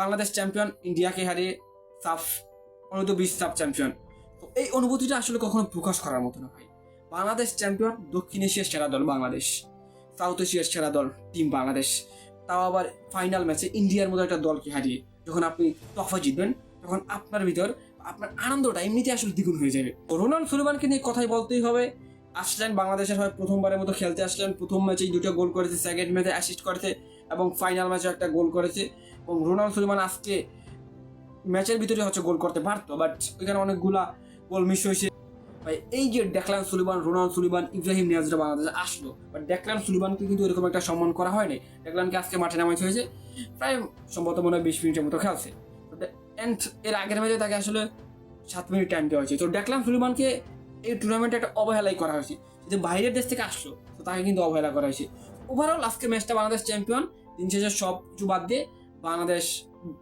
Bangladesh champion, ইন্ডিয়াকে হারিয়ে সাফ অনূর্ধ্ব-20 সাফ চ্যাম্পিয়ন। তো এই অনুভূতিটা আসলে কখনো প্রকাশ করার মতো না ভাই। বাংলাদেশ চ্যাম্পিয়ন, দক্ষিণ এশিয়ার সেরা দল বাংলাদেশ, সাউথ এশিয়ার সেরা দল টিম বাংলাদেশ, তাও আবার ফাইনাল ম্যাচে ইন্ডিয়ার মতো একটা দলকে হারিয়ে যখন আপনি ট্রফি জিতবেন, তখন আপনার ভিতর আপনার আনন্দটা এমনিতে আসলে দ্বিগুণ হয়ে যাবে। রোনাল্ড সুলিমানকে নিয়ে কথাই বলতেই হবে। আসলেন বাংলাদেশের হয়ে প্রথমবারের মতো খেলতে আসলেন, প্রথম ম্যাচেই 2টা গোল করেছে, সেকেন্ড ম্যাচে অ্যাসিস্ট করেছে এবং ফাইনাল ম্যাচে একটা গোল করেছে। এবং রোনাল্ড সুলিমান আজকে ম্যাচের ভিতরে গোল করতে পারতো, বাট ওইখানে অনেকগুলা গোল মিস হয়েছে। ভাই এই যে ডেকলান সুলিমান, রোনাল্ড সুলিমান, ইব্রাহিম নিয়াজরা বাংলাদেশে আসলো, বাট ডেকলান সুলিমানকে কিন্তু এরকম একটা সম্মান করা হয়নি। ডেকলানকে আজকে মাঠে নামাইতে হয়েছে, প্রায় সম্ভবত মনে হয় 20 মিনিটের মতো খেলছে। অ্যান্ড এর আগের ম্যাচে তাকে আসলে 7 মিনিট টাইম দেওয়া হয়েছে। তো ডেকলান সুলিমানকে এই টুর্নামেন্টে একটা অবহেলাই করা হয়েছে, যদি বাইরের দেশ থেকে আসলো তো তাকে কিন্তু অবহেলা করা হয়েছে। ওভারঅল আজকে ম্যাচটা বাংলাদেশ চ্যাম্পিয়ন, দিন শেষে সব কিছু বাদ দিয়ে বাংলাদেশ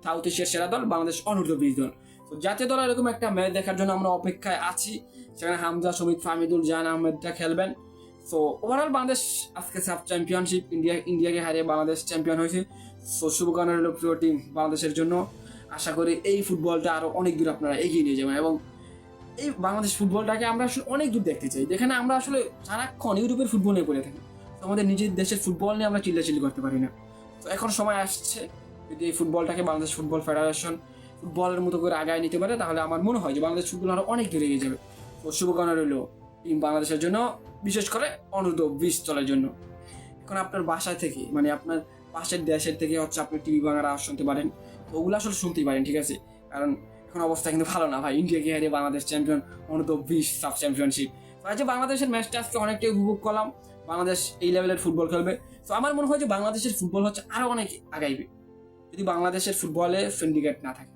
সাউথ এশিয়ার সেরা দল, বাংলাদেশ অনূর্ধ্ব-20 দল। তো জাতীয় দল এরকম একটা ম্যাচ দেখার জন্য আমরা অপেক্ষায় আছি, সেখানে হামজা, সমিত, ফাহমিদুল, জাহান আহমেদরা খেলবেন। সো ওভারঅল বাংলাদেশ আজকে সাব চ্যাম্পিয়নশিপ, ইন্ডিয়াকে হারিয়ে বাংলাদেশ চ্যাম্পিয়ন হয়েছে। সো শুভকামনা রইল প্রিয় টিম বাংলাদেশের জন্য। আশা করি এই ফুটবলটা আরো অনেক দূর আপনারা এগিয়ে নিয়ে যাবেন এবং এই বাংলাদেশ ফুটবলটাকে আমরা আসলে অনেক দূর দেখতে চাই, যেখানে আমরা আসলে সারাক্ষণ ইউরোপের ফুটবল নিয়ে পড়ে থাকি, তো আমাদের নিজের দেশের ফুটবল নিয়ে আমরা চিল্লাচিল্লি করতে পারি না। তো এখন সময় আসছে, যদি এই ফুটবলটাকে বাংলাদেশ ফুটবল ফেডারেশন ফুটবলের মতো করে আগায় নিতে পারে, তাহলে আমার মনে হয় যে বাংলাদেশ ফুটবল আরো অনেক দূরে এগিয়ে যাবে। তো শুভকামনা রইল টিম বাংলাদেশের জন্য, বিশেষ করে অনূর্ধ্ব-20 দলের জন্য। এখন আপনার বাসায় থেকে, মানে আপনার পাশের দেশের থেকে আপনি টিভি বাংলার আওয়াজ শুনতে পারেন, তো ওগুলো আসলে শুনতেই পারেন, ঠিক আছে? কারণ এখন অবস্থা কিন্তু ভালো না ভাই, ইন্ডিয়াকে হারিয়ে বাংলাদেশ চ্যাম্পিয়ন, অনূর্ধ্ব-20 সাব চ্যাম্পিয়নশিপ। তো আজ বাংলাদেশের ম্যাচটা আজকে অনেকটাই উপভোগ করলাম, বাংলাদেশ এই লেভেলের ফুটবল খেলবে। তো আমার মনে হয় যে বাংলাদেশের ফুটবল আরো অনেক আগাইবে যদি বাংলাদেশের ফুটবলে সিন্ডিকেট না থাকে।